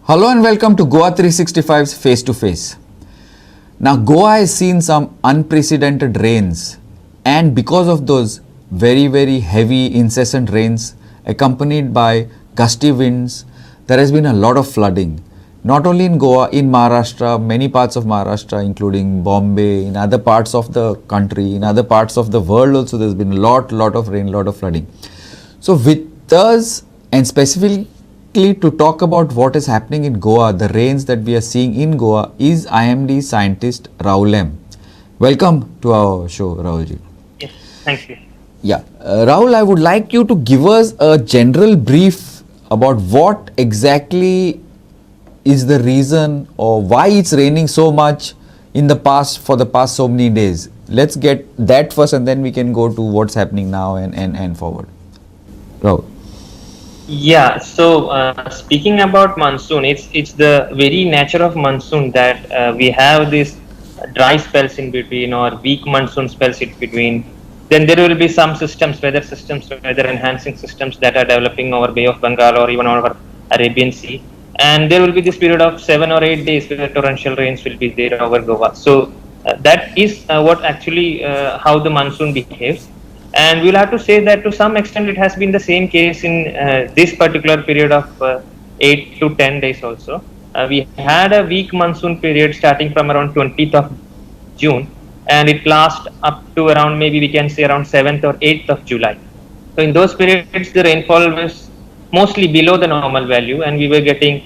Hello and welcome to Goa 365's Face to Face. Now, Goa has seen some unprecedented rains, and because of those very heavy, incessant rains, accompanied by gusty winds, there has been a lot of flooding. Not only in Goa, in Maharashtra, many parts of Maharashtra, including Bombay, in other parts of the country, in other parts of the world also, there's been a lot of rain, lot of flooding. So, with us, and specifically to talk about what is happening in Goa, the rains that we are seeing in Goa, is IMD scientist Rahul M. Welcome to our show, Rahulji. Yes, thank you. Yeah, Rahul, I would like you to give us a general brief about what exactly is the reason or why it's raining so much for the past so many days. Let's get that first and then we can go to what's happening now and forward. Rahul. Yeah, so speaking about monsoon, it's the very nature of monsoon that we have these dry spells in between or weak monsoon spells in between. Then there will be some weather enhancing systems that are developing over Bay of Bengal or even over Arabian Sea. And there will be this period of 7 or 8 days where torrential rains will be there over Goa. So that is what actually how the monsoon behaves. And we'll have to say that to some extent it has been the same case in this particular period of 8 to 10 days also. We had a weak monsoon period starting from around 20th of June, and it lasts up to around, maybe we can say, around 7th or 8th of July. So in those periods the rainfall was mostly below the normal value, and we were getting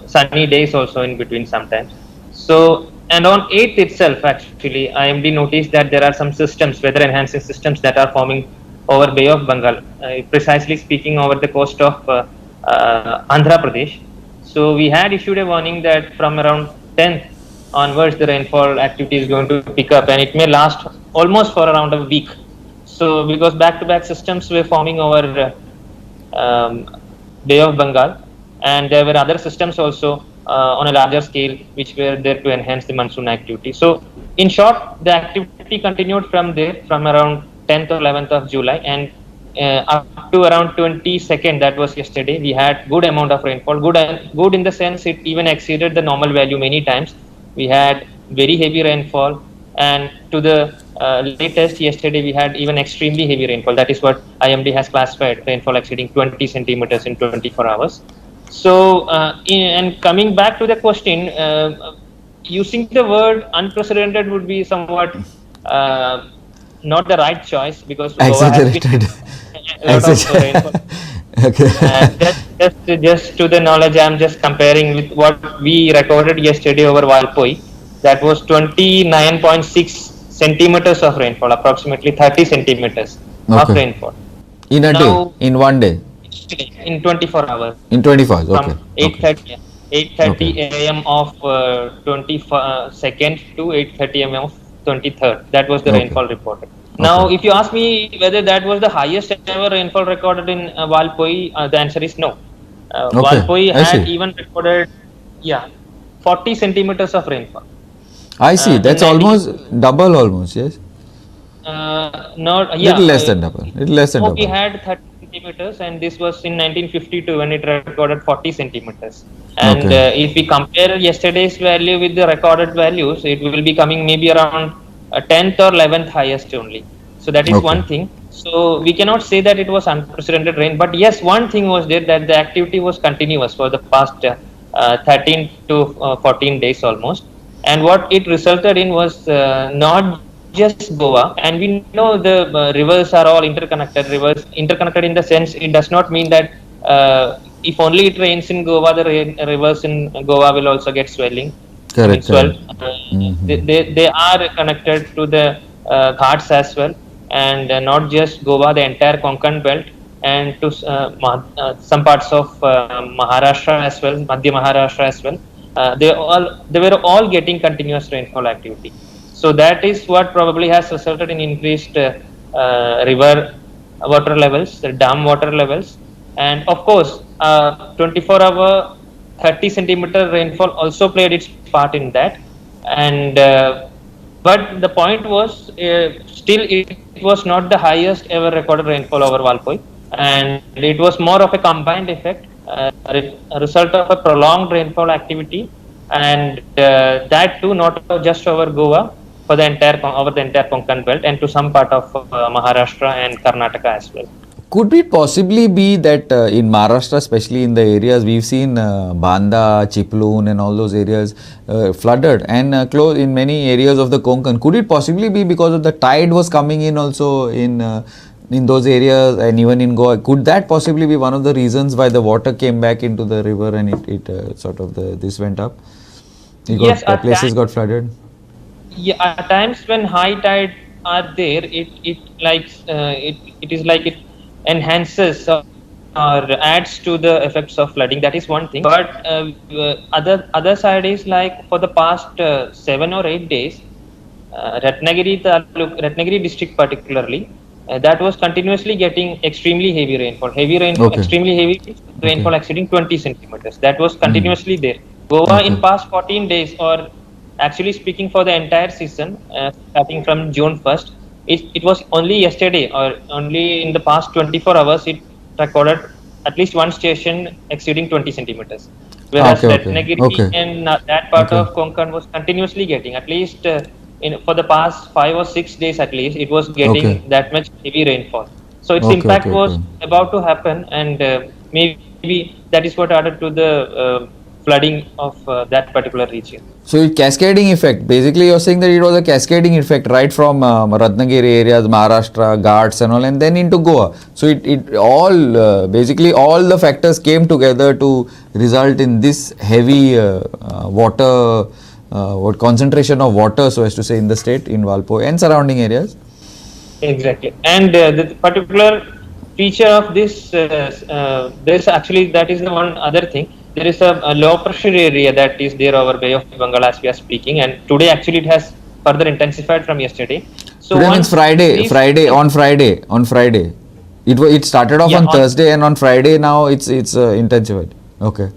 sunny days also in between sometimes. So, and on 8th itself, actually, IMD noticed that there are some weather enhancing systems that are forming over Bay of Bengal, precisely speaking over the coast of Andhra Pradesh. So we had issued a warning that from around 10th onwards, the rainfall activity is going to pick up, and it may last almost for around a week. So because back-to-back systems were forming over Bay of Bengal, and there were other systems also on a larger scale which were there to enhance the monsoon activity. So in short, the activity continued from there from around 10th or 11th of July, and up to around 22nd, that was yesterday, we had good amount of rainfall. Good in the sense it even exceeded the normal value many times. We had very heavy rainfall, and to the latest yesterday we had even extremely heavy rainfall. That is what IMD has classified, rainfall exceeding 20 centimeters in 24 hours. So, and coming back to the question, using the word unprecedented would be somewhat not the right choice, because Exaggerated. Okay. Just to the knowledge, I am just comparing with what we recorded yesterday over Valpoi. That was 29.6 centimeters of rainfall, approximately 30 centimeters of rainfall. In a day, in one day? In 24 hours. In 24 hours, okay. From 8:30 a.m. of 22nd to 8:30 a.m. of 23rd. That was the rainfall reported. Now, if you ask me whether that was the highest ever rainfall recorded in Valpoi, the answer is no. Valpoi had even recorded, 40 centimeters of rainfall. I see. That's almost double, yes? Little less than double. We had 30 centimeters, and this was in 1952 when it recorded 40 centimeters. And if we compare yesterday's value with the recorded values, it will be coming maybe around 10th or 11th highest only. So that is one thing. So we cannot say that it was unprecedented rain, but yes, one thing was there, that the activity was continuous for the past 13 to 14 days almost. And what it resulted in was not just Goa, and we know the rivers are all interconnected. Rivers interconnected in the sense, it does not mean that if only it rains in Goa, the rivers in Goa will also get swelling. Correct. They are connected to the ghats as well, and not just Goa, the entire Konkan belt, and to some parts of Maharashtra as well, Madhya Maharashtra as well. They were all getting continuous rainfall activity. So that is what probably has resulted in increased river water levels, the dam water levels, and of course 24-hour 30 centimeter rainfall also played its part in that. And but the point was, still it was not the highest ever recorded rainfall over Valpoi, and it was more of a combined effect. a result of a prolonged rainfall activity, and that too not just over Goa, for the entire over the entire Konkan belt and to some part of Maharashtra and Karnataka as well. Could it possibly be that in Maharashtra, especially in the areas we've seen Banda, Chiploon and all those areas flooded, and close in many areas of the Konkan, could it possibly be because of the tide was coming in also in those areas and even in Goa? Could that possibly be one of the reasons why the water came back into the river and it sort of this went up? Yes, at Places got flooded. Yeah, at times when high tide are there, it is like it enhances or adds to the effects of flooding. That is one thing. But other side is like for the past 7 or 8 days, Ratnagiri district particularly, that was continuously getting extremely heavy rainfall. Okay. Extremely heavy rainfall exceeding 20 centimeters. That was continuously there. Goa in past 14 days, or actually speaking for the entire season, starting from June 1st, it was only yesterday or only in the past 24 hours it recorded at least one station exceeding 20 centimeters. Whereas Ratnagiri and that part of Konkan was continuously getting at least for the past 5 or 6 days at least, it was getting that much heavy rainfall. So its impact was about to happen, and maybe that is what added to the flooding of that particular region. So it's cascading effect. Basically, you're saying that it was a cascading effect right from Ratnagiri areas, Maharashtra, Ghats and all, and then into Goa. So it all basically all the factors came together to result in this heavy water, concentration of water, so as to say, in the state, in Valpoi and surrounding areas. Exactly, and the particular feature of this, actually, that is the one other thing. There is a low pressure area that is there over Bay of Bengal as we are speaking, and today actually it has further intensified from yesterday. So today means on Friday. It started off on Thursday, and on Friday now it's intensified. Okay.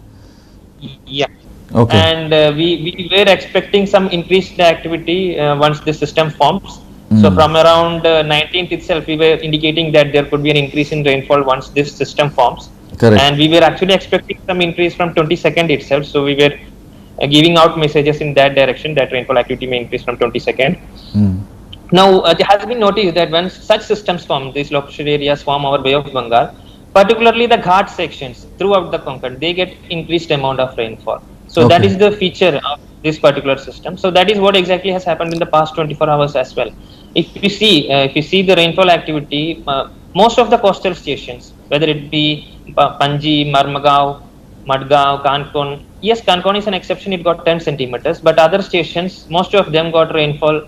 Yeah. Okay. And we were expecting some increased activity once the system forms. So from around 19th itself, we were indicating that there could be an increase in rainfall once this system forms. Correct. And we were actually expecting some increase from 22nd itself. So we were giving out messages in that direction that rainfall activity may increase from 22nd. Now, it has been noticed that when such systems form, these low pressure areas form over Bay of Bengal, particularly the Ghat sections throughout the Konkan, they get increased amount of rainfall. So that is the feature of this particular system. So that is what exactly has happened in the past 24 hours as well. If you see the rainfall activity, most of the coastal stations, whether it be Panji, Marmagaon, Madgaon, Kankon. Yes, Kankon is an exception, it got 10 centimeters, but other stations, most of them got rainfall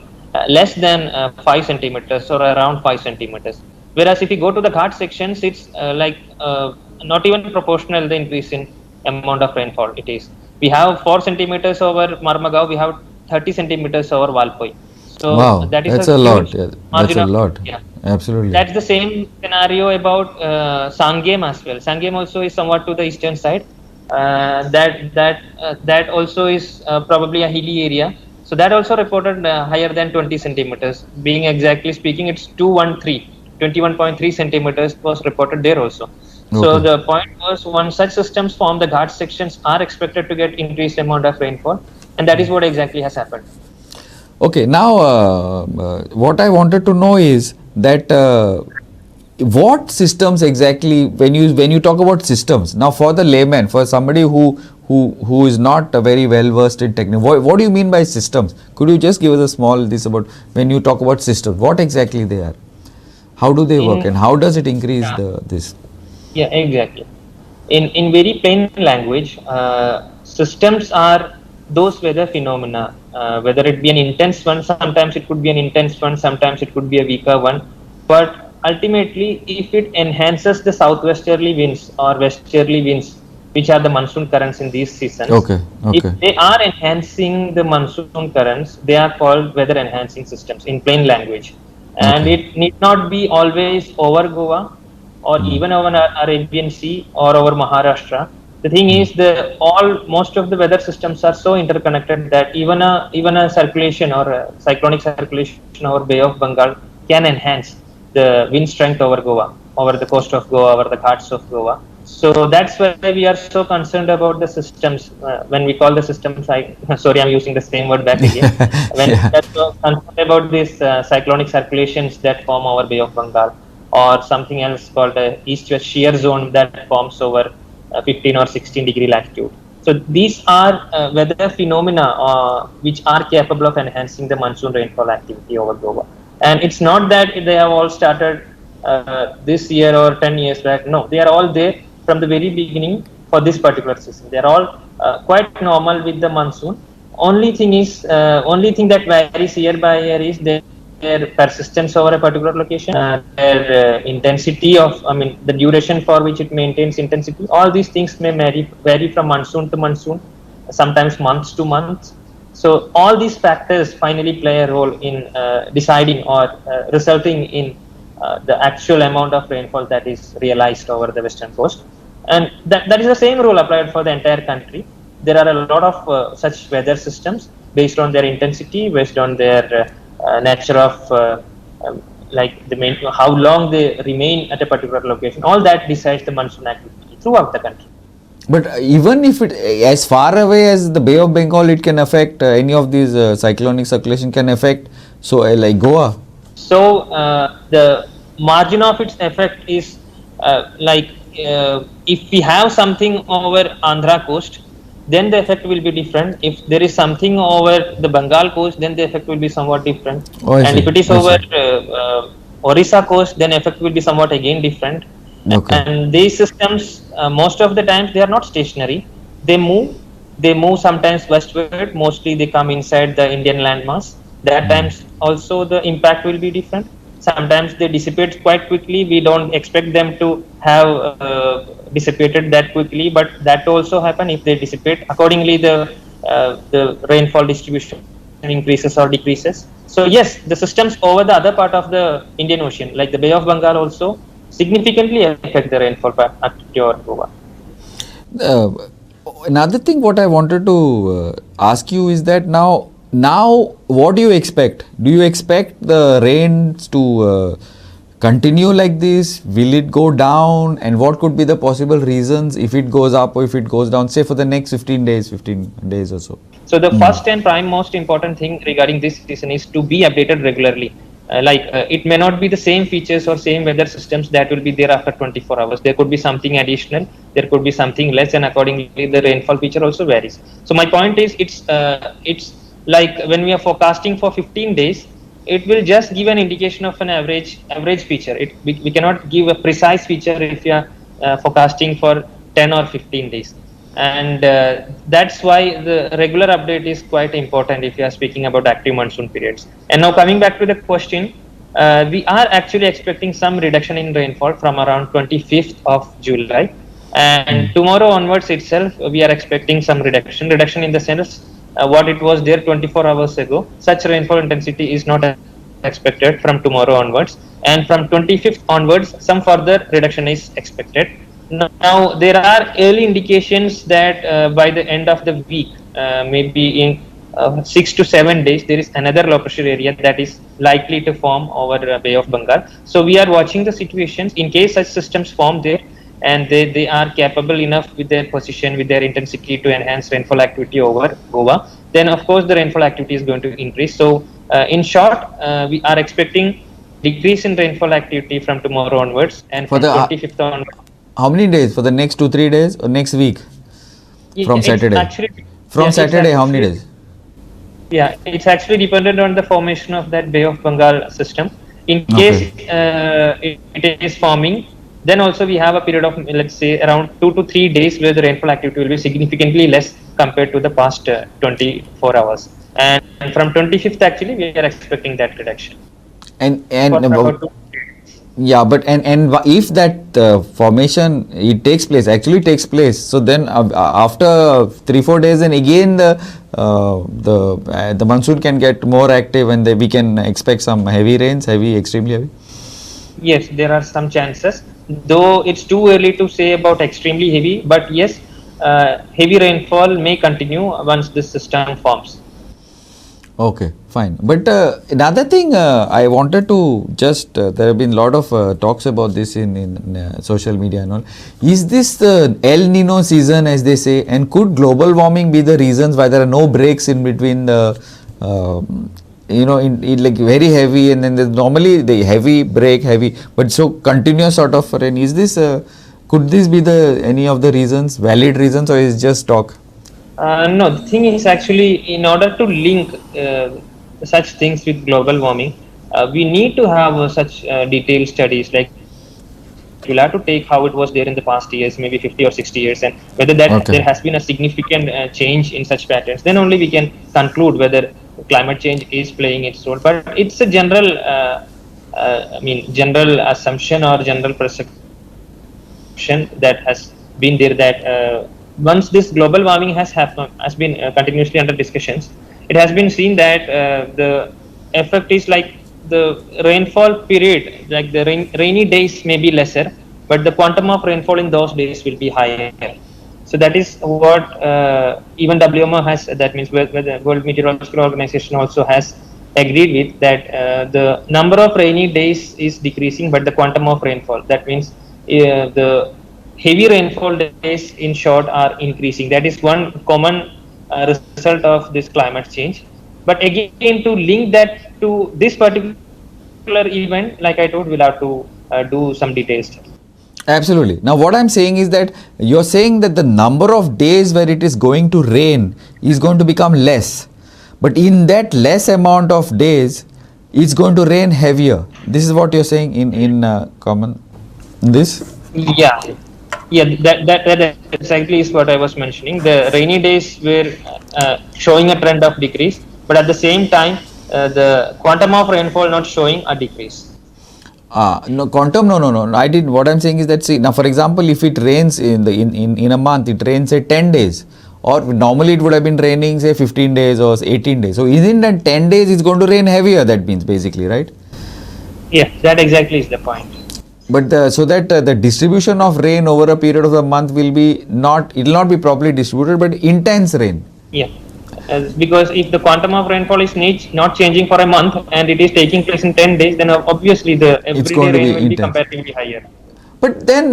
less than 5 centimeters or around 5 centimeters. Whereas if you go to the Ghat sections, it's not even proportional, the increase in amount of rainfall it is. We have 4 centimeters over Marmagaon, we have 30 centimeters over Valpoi. So wow, that's a lot. Yeah, that's a lot. Yeah. Absolutely. That's the same scenario about Sangem as well. Sangem also is somewhat to the eastern side. That also is probably a hilly area. So that also reported higher than 20 centimeters. Being exactly speaking, it's 21.3 centimeters was reported there also. So the point was, once such systems form, the Ghat sections are expected to get increased amount of rainfall, and that is what exactly has happened. Okay, now what I wanted to know is that what systems exactly, when you talk about systems, now for the layman, for somebody who is not very well versed in technical, what do you mean by systems? Could you just give us a small about when you talk about systems, what exactly they are? How do they work and how does it increase this? Yeah, exactly. In very plain language, systems are those weather phenomena, whether it be an intense one, sometimes it could be an intense one, sometimes it could be a weaker one. But ultimately, if it enhances the southwesterly winds or westerly winds, which are the monsoon currents in these seasons, if they are enhancing the monsoon currents, they are called weather enhancing systems in plain language. And it need not be always over Goa or even over Arabian Sea or over Maharashtra. The thing is, most of the weather systems are so interconnected that even a circulation or a cyclonic circulation over Bay of Bengal can enhance the wind strength over Goa, over the coast of Goa, over the Ghats of Goa. So that's why we are so concerned about the systems. When we call the systems, sorry, I'm using the same word back again. When Yeah. we are so concerned about these cyclonic circulations that form over Bay of Bengal, or something else called a east-west shear zone that forms over 15 or 16 degree latitude. So these are weather phenomena which are capable of enhancing the monsoon rainfall activity over Goa. And it's not that they have all started this year or 10 years back. No, they are all there from the very beginning for this particular season. They are all quite normal with the monsoon. Only thing that varies year by year is their persistence over a particular location, their intensity of, I mean, the duration for which it maintains intensity. All these things may vary from monsoon to monsoon, sometimes months to months. So all these factors finally play a role in deciding or resulting in the actual amount of rainfall that is realized over the western coast. And that is the same rule applied for the entire country. There are a lot of such weather systems based on their intensity, based on their nature of like how long they remain at a particular location. All that decides the monsoon activity throughout the country. But even if it as far away as the Bay of Bengal, it can affect any of these cyclonic circulation can affect. So like Goa. So the margin of its effect is if we have something over Andhra coast, then the effect will be different. If there is something over the Bengal coast, then the effect will be somewhat different. Oh, I And see. if it is I over see. Orissa coast, then effect will be somewhat again different. Okay. And these systems, most of the times, they are not stationary. They move. They move sometimes westward. Mostly they come inside the Indian landmass. That times also the impact will be different. Sometimes they dissipate quite quickly. We don't expect them to have dissipated that quickly, but that also happen. If they dissipate accordingly, the rainfall distribution increases or decreases. So yes, the systems over the other part of the Indian Ocean, like the Bay of Bengal, also significantly affect the rainfall activity over Goa. Uh, Another thing what I wanted to ask you is that now what do you expect? Do you expect the rains to continue like this? Will it go down? And what could be the possible reasons if it goes up or if it goes down, say for the next 15 days or so? So the first and prime most important thing regarding this season is to be updated regularly. It may not be the same features or same weather systems that will be there after 24 hours. There could be something additional, there could be something less, and accordingly the rainfall feature also varies. So my point is, it's like when we are forecasting for 15 days, it will just give an indication of an average feature. We cannot give a precise feature if we are forecasting for 10 or 15 days. And that's why the regular update is quite important if you are speaking about active monsoon periods. And now coming back to the question, we are actually expecting some reduction in rainfall from around 25th of July, and tomorrow onwards itself we are expecting some reduction in the sense what it was there 24 hours ago. Such rainfall intensity is not expected from tomorrow onwards, and from 25th onwards some further reduction is expected. Now, there are early indications that by the end of the week, maybe in 6 to 7 days, there is another low pressure area that is likely to form over Bay of Bengal. So we are watching the situations in case such systems form there, and they are capable enough with their position, with their intensity to enhance rainfall activity over Goa. Then, of course, the rainfall activity is going to increase. So, in short, we are expecting decrease in rainfall activity from tomorrow onwards, and For from the 25th onwards. how many days? For the next 2-3 days or next week? From It's Saturday. actually, From yeah, it's Saturday, how many actually- days? Yeah, it's actually dependent on the formation of that Bay of Bengal system. In Okay. case it is forming, then also we have a period of, let's say, around 2 to 3 days where the rainfall activity will be significantly less compared to the past 24 hours. And from 25th, actually, we are expecting that reduction. And For about 2 days. yeah, but if that formation it actually takes place, so then after 3-4 days, then again the monsoon can get more active, and we can expect some heavy rains, extremely heavy. Yes, there are some chances, though it's too early to say about extremely heavy, but yes, heavy rainfall may continue once this system forms. Okay, Fine. But another thing I wanted to just, there have been a lot of talks about this in social media and all. Is this the El Nino season, as they say, and could global warming be the reasons why there are no breaks in between the, in like very heavy and then there's normally the heavy break, heavy, but so continuous sort of rain. Is this, could this be the any of the reasons, valid reasons, or is it just talk? No, the thing is actually, in order to link such things with global warming, we need to have such detailed studies. Like we'll have to take how it was there in the past years, maybe 50 or 60 years, and whether that there has been a significant change in such patterns. Then only we can conclude whether climate change is playing its role. But it's a general, general assumption or general perception that has been there that once this global warming has been continuously under discussions, it has been seen that the effect is like the rainfall period, like the rainy days may be lesser, but the quantum of rainfall in those days will be higher. So that is what even WMO has, that means the World Meteorological Organization also has agreed with, that the number of rainy days is decreasing, but the quantum of rainfall, that means the heavy rainfall days in short are increasing. That is one common result of this climate change. But again, to link that to this particular event, like I told, we'll have to do some detailed study. Absolutely. Now what I'm saying is that you're saying that the number of days where it is going to rain is going to become less. But in that less amount of days, it's going to rain heavier. This is what you're saying in common this? Yeah. That exactly is what I was mentioning. The rainy days were showing a trend of decrease, but at the same time, the quantum of rainfall not showing a decrease. No, quantum, no. I did. What I'm saying is that, see, now for example, if it rains in a month, it rains say 10 days, or normally it would have been raining say 15 days or 18 days. So within that 10 days, it's going to rain heavier. That means basically, right? Yeah, that exactly is the point. But so that the distribution of rain over a period of a month will be not, it will not be properly distributed, but intense rain. Yeah, because if the quantum of rainfall is not changing for a month and it is taking place in 10 days, then obviously the everyday rain will be comparatively higher. But then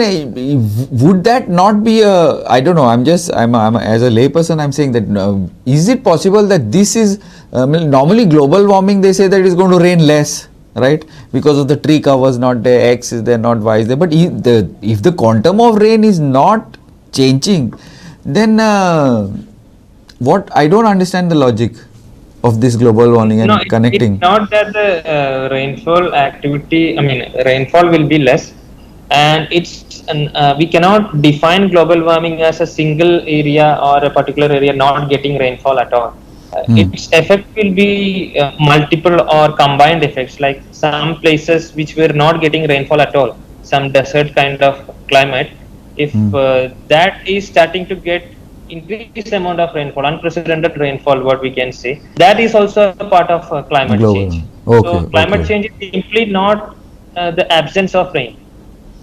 would that not be a, I don't know, I'm as a layperson, I'm saying that is it possible that this is, normally global warming, they say that it's going to rain less, right? Because of the tree covers not there, X is there, not Y is there. But if the quantum of rain is not changing, then what, I don't understand the logic of this global warming and connecting. It's not that the rainfall activity, rainfall will be less, and it's we cannot define global warming as a single area or a particular area not getting rainfall at all. Its effect will be multiple or combined effects, like some places which were not getting rainfall at all, some desert kind of climate, if that is starting to get increased amount of rainfall, unprecedented rainfall, what we can say, that is also a part of climate change. So climate change is simply not the absence of rain.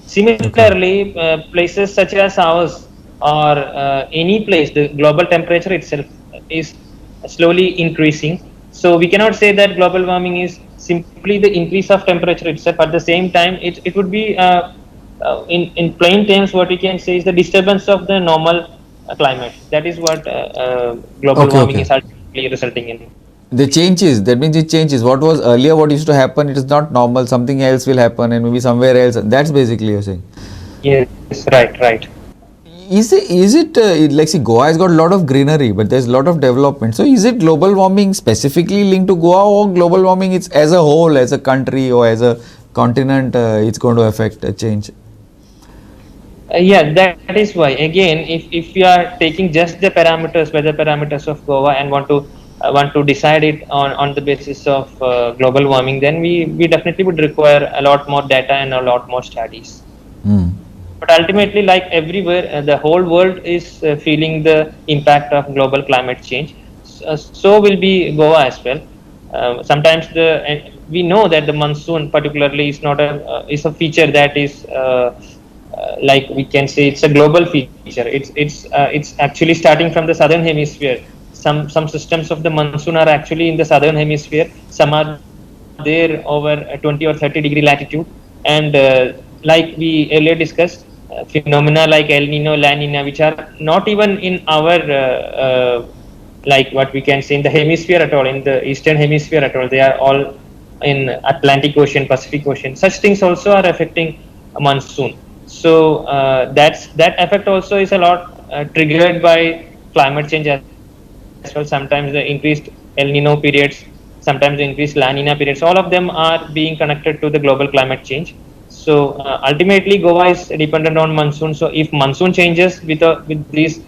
Similarly, places such as ours or any place, the global temperature itself is slowly increasing. So we cannot say that global warming is simply the increase of temperature itself. At the same time, it would be in plain terms, what we can say is the disturbance of the normal climate. That is what global warming is ultimately resulting in. The changes, that means it changes. What was earlier, what used to happen, it is not normal, something else will happen and maybe somewhere else. That's basically you're saying. Yes, right. Is it like, see, Goa has got a lot of greenery, but there's a lot of development. So is it global warming specifically linked to Goa, or global warming it's as a whole, as a country or as a continent, it's going to affect a change? Yeah, that is why. Again, if you are taking just the parameters, weather parameters of Goa, and want to decide it on the basis of global warming, then we definitely would require a lot more data and a lot more studies. But ultimately, like everywhere, the whole world is feeling the impact of global climate change. So will be Goa as well. Sometimes we know that the monsoon particularly is not is a feature that is like we can say it's a global feature. It's actually starting from the southern hemisphere. some systems of the monsoon are actually in the southern hemisphere. Some are there over 20 or 30 degree latitude, and like we earlier discussed, phenomena like El Nino, La Nina, which are not even in our like what we can say in the hemisphere at all, in the eastern hemisphere at all. They are all in Atlantic Ocean, Pacific Ocean. Such things also are affecting a monsoon. So that effect also is a lot triggered by climate change as well. Sometimes the increased El Nino periods, sometimes the increased La Nina periods, all of them are being connected to the global climate change. So ultimately Goa is dependent on monsoon. So if monsoon changes with these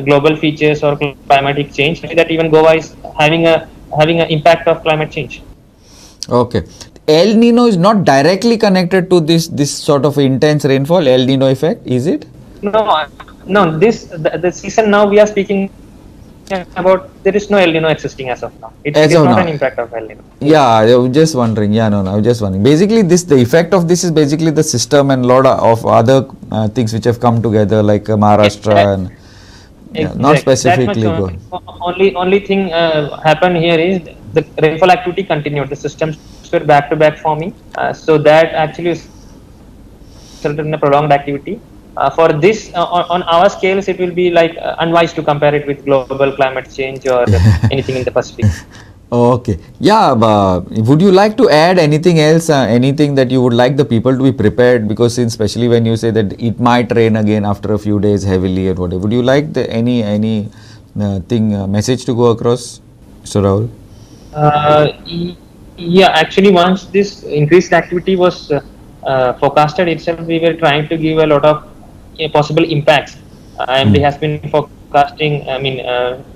global features or climatic change, that even Goa is having an impact of climate change. Okay. El Nino is not directly connected to this sort of intense rainfall, El Nino effect, is it? No. The season now we are speaking about, there is no El Nino existing as of now. It is not an impact of El Nino. Yeah, I was just wondering. I was just wondering. Basically, the effect of this is basically the system and lot of other things which have come together, like Maharashtra and not specifically Goa. Only thing happened here is the rainfall activity continued. The systems were back to back forming, so that actually resulted in a prolonged activity. For this, on our scales, it will be like unwise to compare it with global climate change or anything in the Pacific. Okay. Yeah, would you like to add anything else, anything that you would like the people to be prepared? Because especially when you say that it might rain again after a few days heavily or whatever, would you like any message to go across, Mr. Rahul? Yeah, actually, once this increased activity was forecasted itself, we were trying to give a lot of possible impacts. IMD has been forecasting,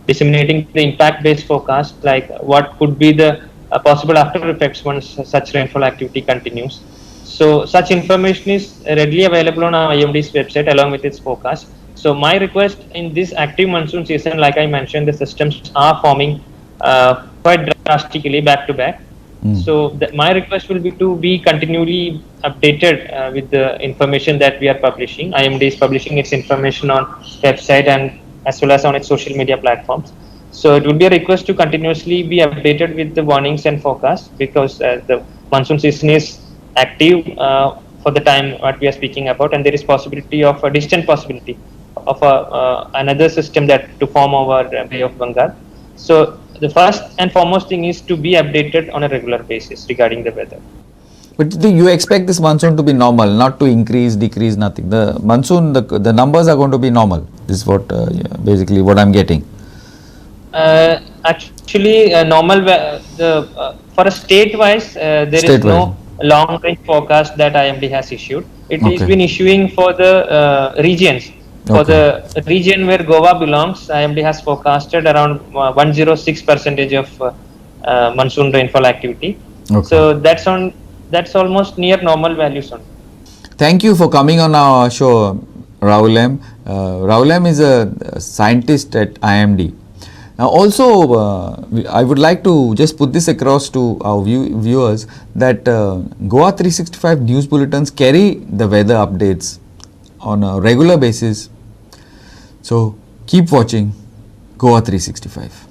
disseminating the impact-based forecast, like what could be the possible after effects once such rainfall activity continues. So such information is readily available on our IMD's website along with its forecast. So my request in this active monsoon season, like I mentioned, the systems are forming quite drastically back to back. So my request will be to be continually updated with the information that we are publishing. IMD is publishing its information on website and as well as on its social media platforms. So it will be a request to continuously be updated with the warnings and forecasts, because the monsoon season is active for the time what we are speaking about, and there is possibility of a distant possibility of another system that to form over Bay of Bengal. So the first and foremost thing is to be updated on a regular basis regarding the weather. But you expect this monsoon to be normal, not to increase, decrease, nothing. The monsoon, the numbers are going to be normal. This is what basically what I'm getting. Actually, normal for a state-wise, is no long-range forecast that IMD has issued. It has been issuing for the regions. For the region where Goa belongs, IMD has forecasted around 106% of monsoon rainfall activity. So that's almost near normal values on. Thank you for coming on our show, Rahul M. Rahul M is a scientist at IMD. Now also, I would like to just put this across to our viewers that Goa 365 news bulletins carry the weather updates on a regular basis. So keep watching Goa 365.